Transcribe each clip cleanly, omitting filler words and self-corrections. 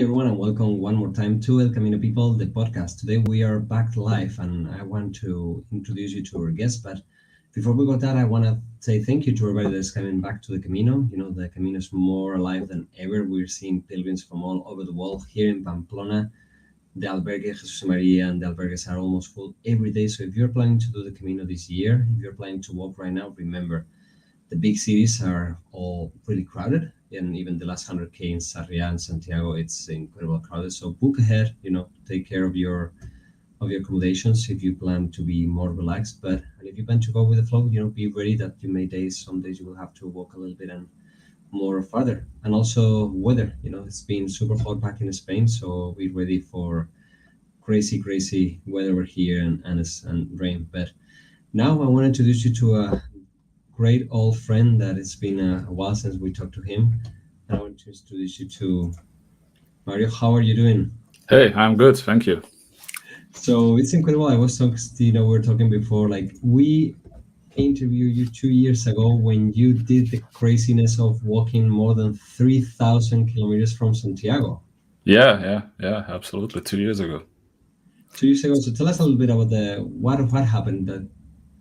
everyone, and welcome one more time to El Camino People, the podcast. Today we are back live, and I want to introduce you to our guest. But before we go that, I want to say thank you to everybody that's coming back to the Camino. You know, the Camino is more alive than ever. We're seeing pilgrims from all over the world. Here in Pamplona, the albergue Jesus Maria and the albergues are almost full every day. So if you're planning to do the Camino this year, if you're planning to walk right now, remember the big cities are all really crowded, and even the last 100K in Sarriá and Santiago, it's incredible crowded. So book ahead, take care of your accommodations if you plan to be more relaxed. And if you plan to go with the flow, be ready that you may some days you will have to walk a little bit and more farther. And also weather, it's been super hot back in Spain, so be ready for crazy weather over here and rain. But now I want to introduce you to a great old friend that it's been a while since we talked to him. And I want to introduce you to Mario. How are you doing? Hey, I'm good, thank you. So it's incredible. I was talking, we were talking before, like we interviewed you 2 years ago when you did the craziness of walking more than 3,000 kilometers from Santiago. Yeah, absolutely. 2 years ago. 2 years ago. So tell us a little bit about what happened that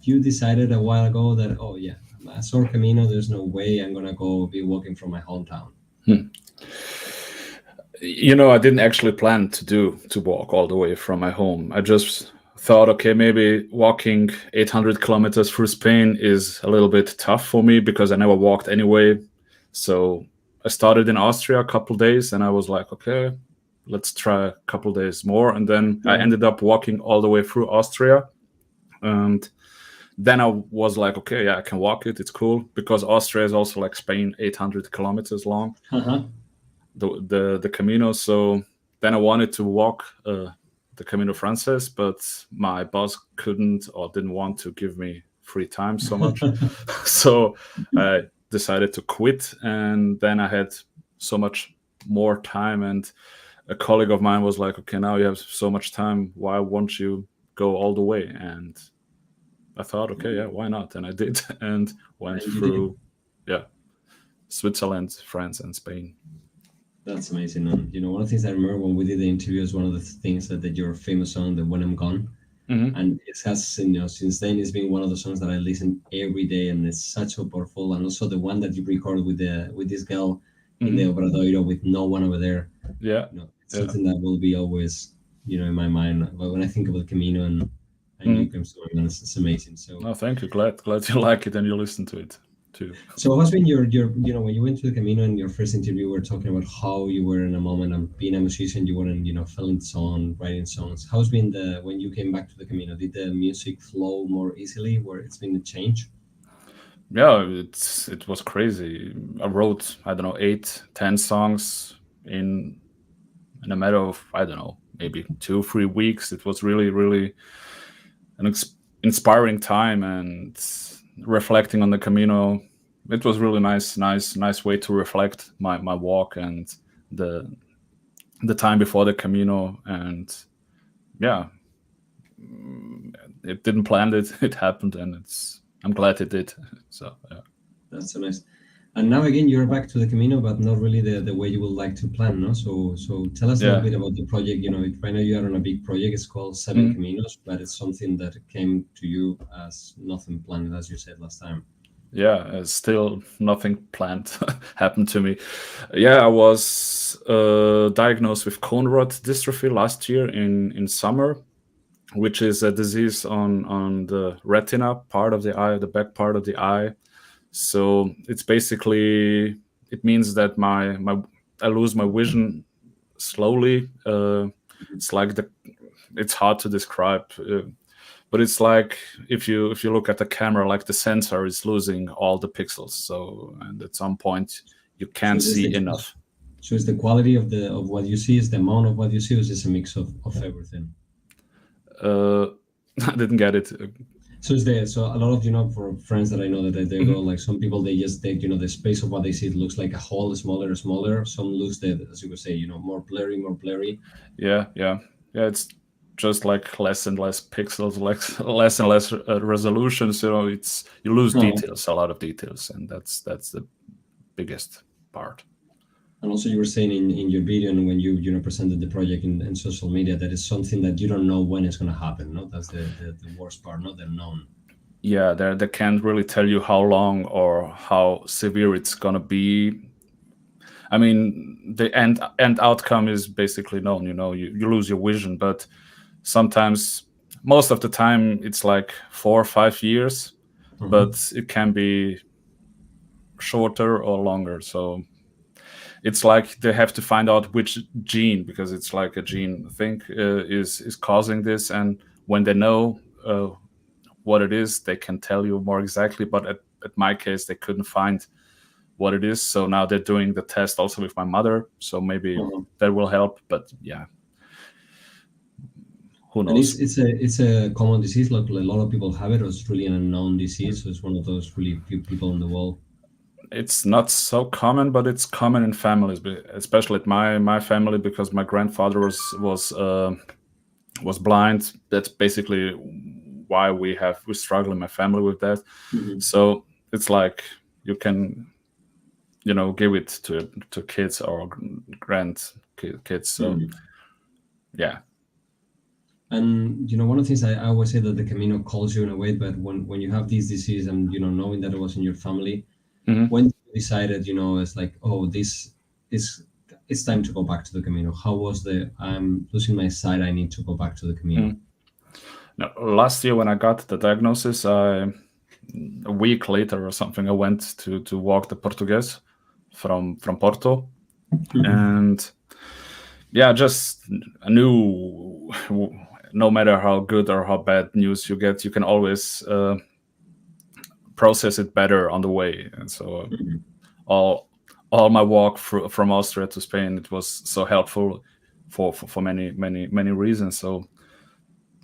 you decided a while ago that, oh yeah, I saw Camino, there's no way I'm gonna go be walking from my hometown. I didn't actually plan to walk all the way from my home. I just thought, okay, maybe walking 800 kilometers through Spain is a little bit tough for me because I never walked anyway. So I started in Austria a couple days and I was like, okay, let's try a couple days more. And then I ended up walking all the way through Austria. And then I was like, okay, yeah, I can walk it. It's cool because Austria is also like Spain, 800 kilometers long, the Camino. So then I wanted to walk the Camino Frances, but my boss couldn't or didn't want to give me free time so much. So I decided to quit. And then I had so much more time. And a colleague of mine was like, okay, now you have so much time. Why won't you go all the way? And I thought, okay, yeah, why not? And I did, and went through, Switzerland, France, and Spain. That's amazing. And one of the things I remember when we did the interview is one of the things that you're famous on, the "When I'm Gone," and it has, since then it's been one of the songs that I listen every day, and it's such a powerful. And also the one that you recorded with this girl in the Obradoiro with no one over there. Yeah, it's something that will be always, in my mind. But when I think about Camino and you came to my mind, it's amazing. So no, thank you. Glad you like it and you listen to it too. So what has been your when you went to the Camino in your first interview, we were talking about how you were in a moment and being a musician, you weren't, feeling song, writing songs. How's been when you came back to the Camino? Did the music flow more easily, where it's been a change? Yeah, it was crazy. I wrote, I don't know, 8-10 songs in a matter of, I don't know, maybe 2-3 weeks. It was really an inspiring time, and reflecting on the Camino, it was really nice way to reflect my walk and the time before the Camino. And yeah, it didn't plan it, it happened, and I'm glad it did. So yeah, that's so nice. And now again, you're back to the Camino, but not really the way you would like to plan, no? So tell us a little bit about the project. Right now you are on a big project. It's called 7 Caminos, but it's something that came to you as nothing planned, as you said last time. Yeah, still nothing planned happened to me. Yeah, I was diagnosed with cone rod dystrophy last year in summer, which is a disease on the retina part of the eye, the back part of the eye. So it's basically, it means that I lose my vision slowly. It's like it's hard to describe, but it's like if you look at the camera, like the sensor is losing all the pixels. So, and at some point you can't see enough. So is the quality of what you see, is the amount of what you see, or is this a mix of everything? I didn't get it. So a lot of, for friends that I know that they go, like some people, they just take, the space of what they see, it looks like a hole, smaller. Some looks as you could say, more blurry. Yeah. It's just like less and less pixels, like less and less resolution. So you lose details, a lot of details. And that's the biggest part. And also, you were saying in your video and when you presented the project in social media that it's something that you don't know when it's going to happen. No, that's the worst part, not the unknown. Yeah, they can't really tell you how long or how severe it's gonna be. I mean, the end outcome is basically known. You lose your vision, but sometimes, most of the time, it's like 4 or 5 years, Mhm. but it can be shorter or longer. So it's like they have to find out which gene, because it's like a gene thing, is causing this, and when they know what it is, they can tell you more exactly. But at my case, they couldn't find what it is, so now they're doing the test also with my mother, so maybe Mhm. that will help. But yeah, who And knows? it's a common disease. Like a lot of people have it. Or it's really an unknown disease. So it's one of those really few people in the world. It's not so common, but it's common in families, especially at my family, because my grandfather was blind. That's basically why we struggle in my family with that. Mhm. So it's like you can give it to kids or grandkids. So Mhm. yeah. And one of the things I always say that the Camino calls you in a way, but when you have this disease and knowing that it was in your family, Mhm. when you decided, it's like, oh, this is it's time to go back to the Camino. How was the I'm losing my sight, I need to go back to the Camino? Mhm. Now, last year when I got the diagnosis, a week later or something, I went to walk the Portuguese from Porto, Mhm. and yeah, just I knew no matter how good or how bad news you get, you can always process it better on the way. And so Mhm. all all my walk from Austria to Spain, it was so helpful for many reasons. So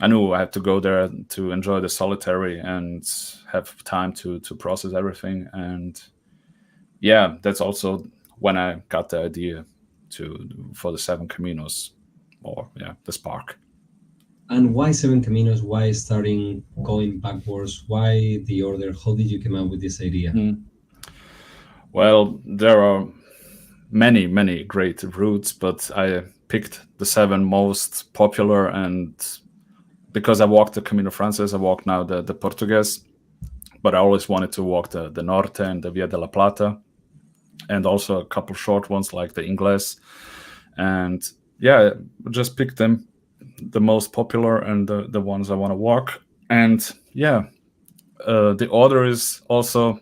I knew I had to go there to enjoy the solitary and have time to process everything. And yeah, that's also when I got the idea for the seven Caminos, or yeah, the spark. And why seven Caminos? Why starting going backwards? Why the order? How did you come up with this idea? Mm. Well, there are many great routes, but I picked the seven most popular, and because I walked the Camino Frances, I walk now the Portuguese, but I always wanted to walk the Norte and the Via de la Plata, and also a couple short ones like the Ingles. And yeah, just pick them, the most popular and the ones I want to walk. And yeah, the order is also,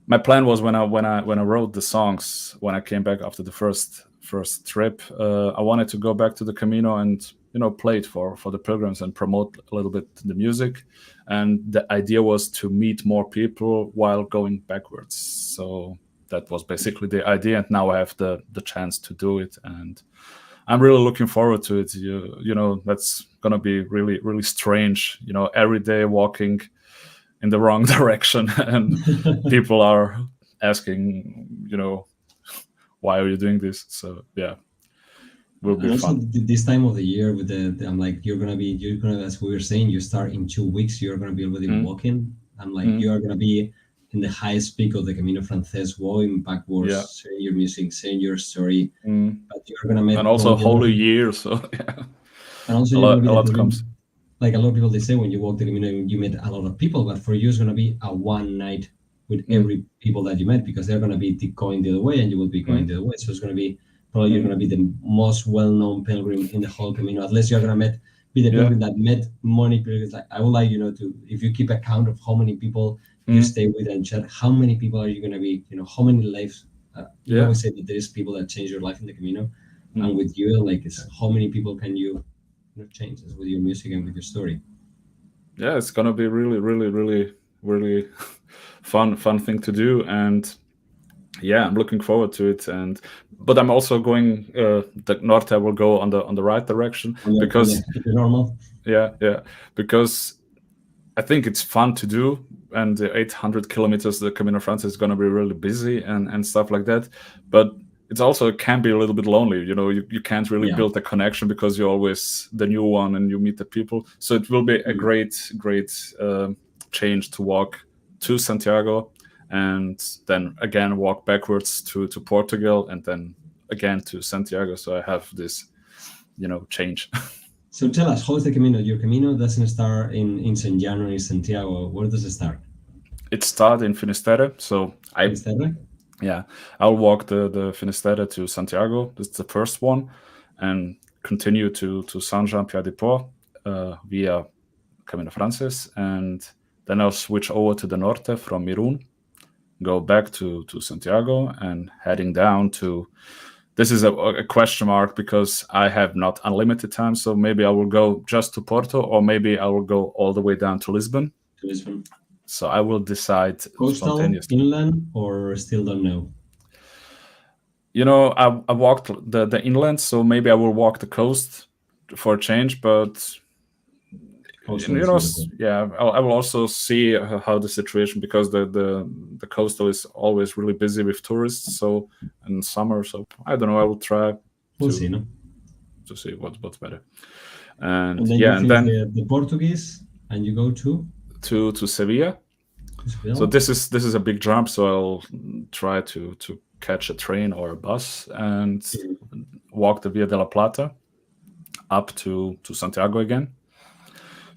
my plan was, when I wrote the songs, when I came back after the first trip, I wanted to go back to the Camino and play it for the pilgrims and promote a little bit the music. And the idea was to meet more people while going backwards. So that was basically the idea, and now I have the chance to do it, and I'm really looking forward to it. That's gonna be really strange. Every day walking in the wrong direction, and people are asking, why are you doing this? So yeah, will be And also fun. this time of the year with I'm like, you're gonna, as we were saying, you start in 2 weeks, you're gonna be already Mm, walking. I'm like, mm, you are gonna be in the highest peak of the Camino Frances, walking yeah. backwards, sharing your music, saying your story. Mm. But you're gonna And meet also probably a lot holy of, year, so yeah, and also a you're gonna lot be a the lot pilgrim. comes. Like a lot of people, they say when you walk the Camino, you meet a lot of people, but for you, it's gonna be a one night with Mm, every people that you met because they're gonna be going the other way and you will be going mm, the other way. So it's gonna be probably you're mm, gonna be the most well-known pilgrim in the whole Camino, unless you're gonna be the yeah. pilgrim that met many pilgrims. Like I would like to, if you keep account of how many people you Mm, stay with and chat, how many people are you gonna be? How many lives? We yeah. always say that there is people that change your life in the Camino, and Mm. with you, like, it's how many people can you change this with your music and with your story. Yeah, it's gonna be really fun thing to do. And yeah, I'm looking forward to it. And but I'm also going, the north, I will go on the right direction, because On the normal. yeah, because I think it's fun to do. And the 800 kilometers, the Camino France, is going to be really busy and stuff like that. But it's also, it can be a little bit lonely. You can't really Yeah. build a connection because you're always the new one and you meet the people. So it will be a Mm. great change to walk to Santiago and then again walk backwards to Portugal, and then again to Santiago. So I have this, change. So tell us, how is the Camino? Your Camino doesn't start in San Jan or in Santiago. Where does it start? It started in Finisterre, so Finisterre? yeah, I'll walk the Finisterre to Santiago. This is the first one, and continue to Saint Jean Pied de Port via Camino Frances, and then I'll switch over to the Norte from Irún, go back to Santiago, and heading down to. This is a question mark because I have not unlimited time, so maybe I will go just to Porto, or maybe I will go all the way down to Lisbon. To Lisbon. So I will decide Coastal, spontaneously. inland, or still don't know? I walked the inland, so maybe I will walk the coast for a change, but yeah, I will also see how the situation, because the coastal is always really busy with tourists. So in summer, so I don't know. I will try. We'll see, no? To see what's better. And then yeah, you and then the Portuguese, and you go to Sevilla. So this is a big jump. So I'll try to catch a train or a bus and walk the Via de la Plata up to Santiago again.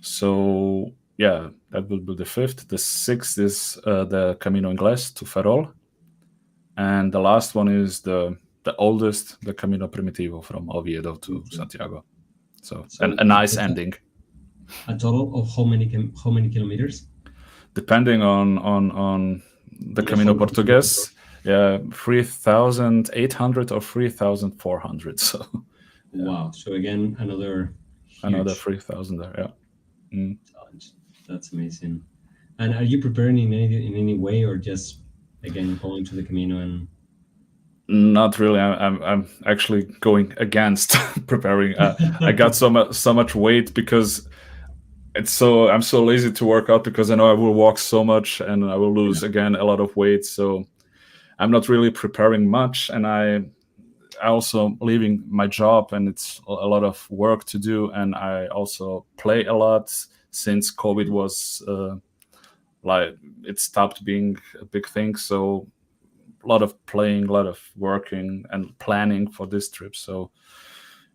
So yeah, that will be the 5th. The 6th is the Camino Inglés to Ferrol, and the last one is the oldest, the Camino Primitivo from Oviedo to Santiago. So a nice ending. A total of how many kilometers? Depending on the Camino Portugués, yeah, 3,800 or 3,400. So wow. So again, another 3,000 there. Yeah. That's amazing. And are you preparing in any way, or just again going to the Camino? And not really. I'm actually going against preparing. I got so much weight because I'm so lazy to work out, because I know I will walk so much and I will lose again a lot of weight. So I'm not really preparing much, and I also leaving my job, and it's a lot of work to do, and I also play a lot since COVID was it stopped being a big thing. So a lot of playing, a lot of working and planning for this trip. So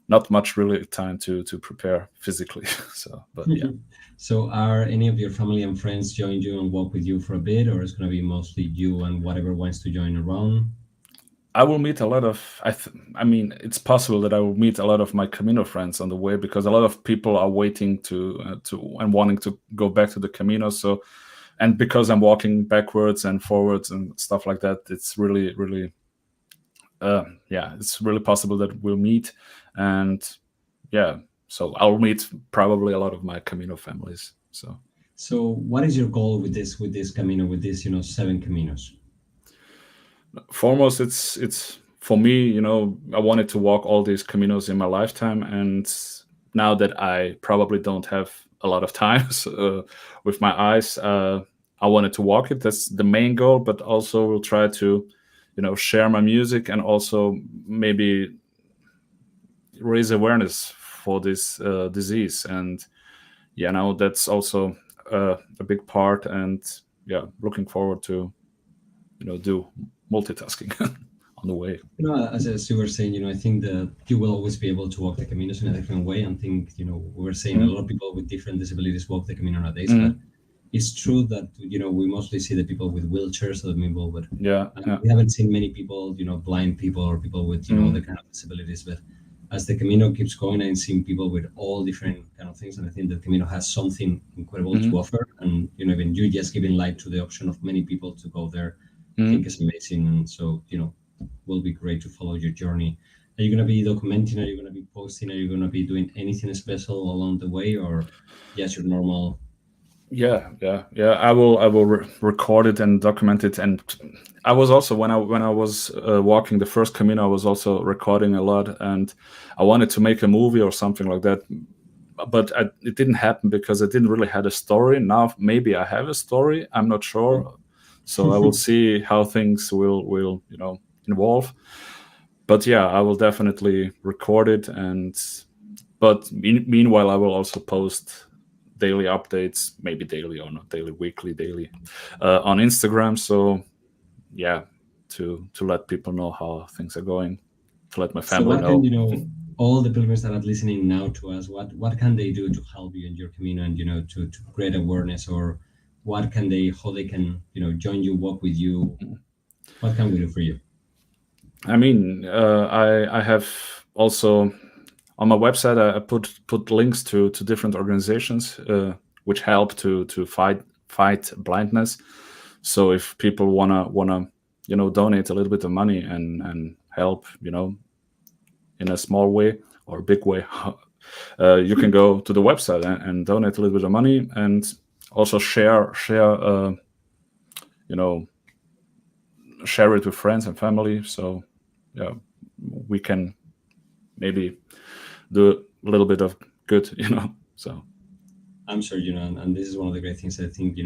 not much really time to prepare physically. So, but yeah. So are any of your family and friends join you and walk with you for a bit, or it's going to be mostly you and whatever wants to join around? I will meet a lot of. I mean, it's possible that I will meet a lot of my Camino friends on the way, because a lot of people are waiting to and wanting to go back to the Camino. So, and because I'm walking backwards and forwards and stuff like that, it's really, really, it's really possible that we'll meet, and yeah, so I'll meet probably a lot of my Camino families. So what is your goal with this Camino, with this 7 Caminos? Foremost, it's for me, I wanted to walk all these Caminos in my lifetime, and now that I probably don't have a lot of time with my eyes, I wanted to walk it. That's the main goal, but also we'll try to, share my music, and also maybe raise awareness for this disease. And that's also a big part, and looking forward to do multitasking on the way. As you were saying, I think that you will always be able to walk the Caminos in a different way. And think, we were saying a lot of people with different disabilities walk the Camino nowadays, but it's true that, we mostly see the people with wheelchairs, or the people with, we haven't seen many people, blind people or people with, other kind of disabilities. But as the Camino keeps going, I'm seeing people with all different kind of things. And I think that Camino has something incredible to offer. And, even you just giving light to the option of many people to go there, I think it's amazing. And so, will be great to follow your journey. Are you going to be documenting? Are you going to be posting? Are you going to be doing anything special along the way, or just your normal? Yeah. I will record it and document it. And I was also, when I was walking the first Camino, I was also recording a lot, and I wanted to make a movie or something like that, but it didn't happen because I didn't really have a story. Now maybe I have a story. I'm not sure. So I will see how things will involve. But yeah, I will definitely record it, but meanwhile I will also post daily updates, maybe daily or not daily, weekly, daily, on Instagram. So yeah, to let people know how things are going, to let my So family what can, know. all the pilgrims that are listening now to us, what can they do to help you in your Camino and, to create awareness, or what can they, how they can, join you, walk with you? What can we do for you? I mean, I have also on my website I put links to different organizations which help to fight blindness. So if people wanna donate a little bit of money and help in a small way or a big way, you can go to the website and donate a little bit of money, and also share share it with friends and family. So yeah, we can maybe do a little bit of good. So I'm sure, and this is one of the great things I think,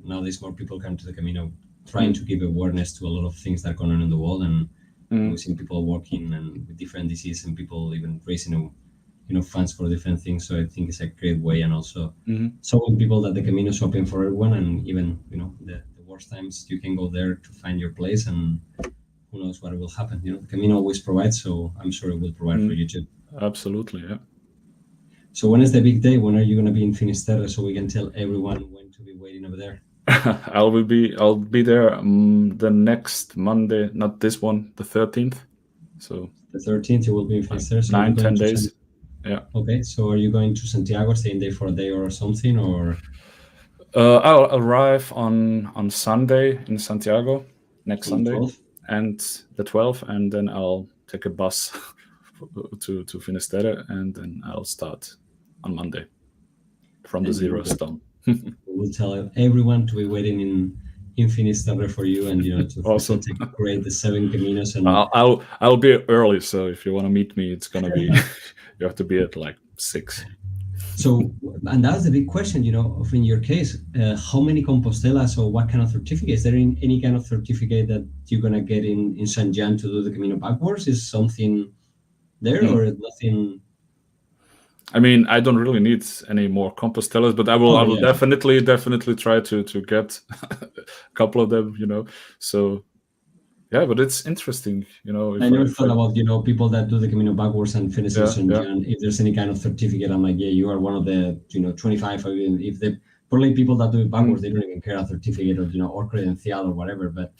nowadays more people come to the Camino trying to give awareness to a lot of things that are going on in the world. And we've seen people working and with different diseases, and people even raising, funds for different things. So I think it's a great way. And also showing people that the Camino is open for everyone. And even, the worst times, you can go there to find your place, and who knows what will happen. The Camino always provides, so I'm sure it will provide for you too. Absolutely, yeah. So when is the big day? When are you going to be in Finisterre, so we can tell everyone when to be waiting over there? I'll be there the next Monday, not this one, the 13th. So the 13th you will be in Finisterre. So 9-10 days. Yeah. Okay. So are you going to Santiago, staying there for a day or something, or? I'll arrive on Sunday in Santiago, next Sunday, 12th? and the 12th, and then I'll take a bus to Finisterre, and then I'll start on Monday from the zero stone. We will tell everyone to be waiting in Finisterre for you, and to Awesome. create the 7 Caminos. And I'll be early, so if you want to meet me, it's gonna be you have to be at like 6. So, and that's the big question, in your case, how many Compostelas or what kind of certificate? Is there any kind of certificate that you're going to get in San Jan to do the Camino backwards? Is something there or nothing? I mean, I don't really need any more Compostelas, but I will definitely try to get a couple of them, So yeah, but it's interesting, I never thought about, people that do the Camino backwards and finish in San Jan. If there's any kind of certificate, I'm like, yeah, you are one of the, 25. If the probably people that do it backwards, they don't even care a certificate or, or credential or whatever. But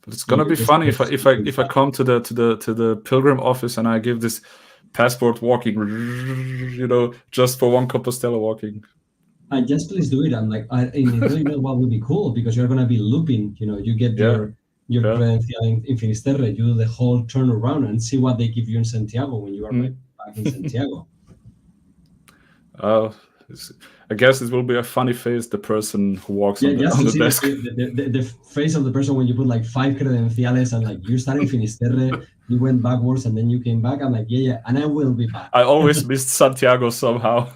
it's gonna be funny if I come to the pilgrim office and I give this passport walking, just for one Compostela walking. I just please do it. I'm like, what would be cool, because you're gonna be looping. You get your credential in Finisterre, you do the whole turnaround and see what they give you in Santiago when you are back in Santiago. I guess it will be a funny face, the person who walks on the desk. The face of the person when you put like 5 credenciales and like you started in Finisterre, you went backwards and then you came back. I'm like, yeah, and I will be back. I always missed Santiago somehow.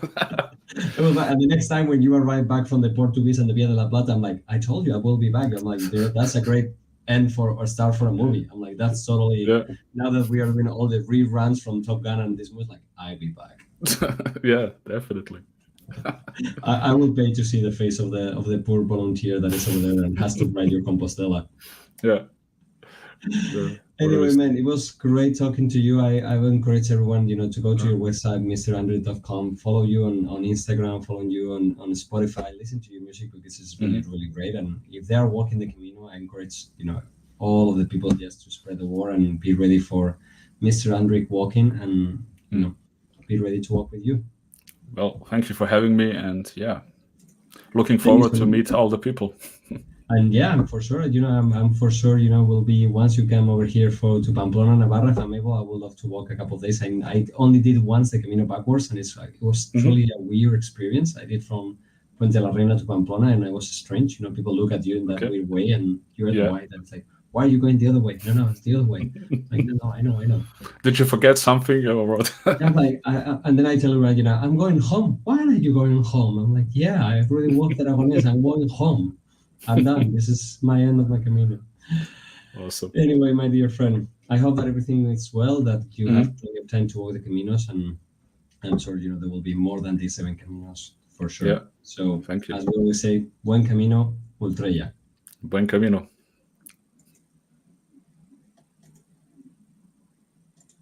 And the next time when you arrive back from the Portuguese and the Via de la Plata, I'm like, I told you I will be back. I'm like, that's a great end or start for a movie. I'm like, that's totally, now that we are doing all the reruns from Top Gun and this movie, like, I'll be back. Yeah, definitely. I will pay to see the face of the poor volunteer that is over there and has to ride your Compostela. Yeah. Anyway, man, it was great talking to you. I will encourage everyone, to go to your website, mrandric.com, follow you on Instagram, follow you on Spotify, listen to your music, because it's really, really great. And if they are walking the Camino, I encourage, all of the people just to spread the word and be ready for Mr. Andric walking and, be ready to walk with you. Well, thank you for having me, and looking forward to meet all the people. And I'm for sure, I'm for sure, will be, once you come over here to Pamplona, Navarra, if I'm able, I would love to walk a couple of days. I only did once the Camino backwards, and it was truly a weird experience. I did from Puente la Reina to Pamplona, and it was strange. People look at you in that weird way, and you're the white, and it's like, why are you going the other way? No, it's the other way. Like, no, I know. Did you forget something or what? I'm like, and then I tell her, I'm going home. Why are you going home? I'm like, yeah, I've already walked Aragonés. I'm going home. I'm done. This is my end of my Camino. Awesome. Anyway, my dear friend, I hope that everything is well, that you have plenty of time to walk the Caminos, and I'm sure, there will be more than these 7 Caminos for sure. Yeah, So thank you. as we always say, buen camino, ultraya. Buen camino.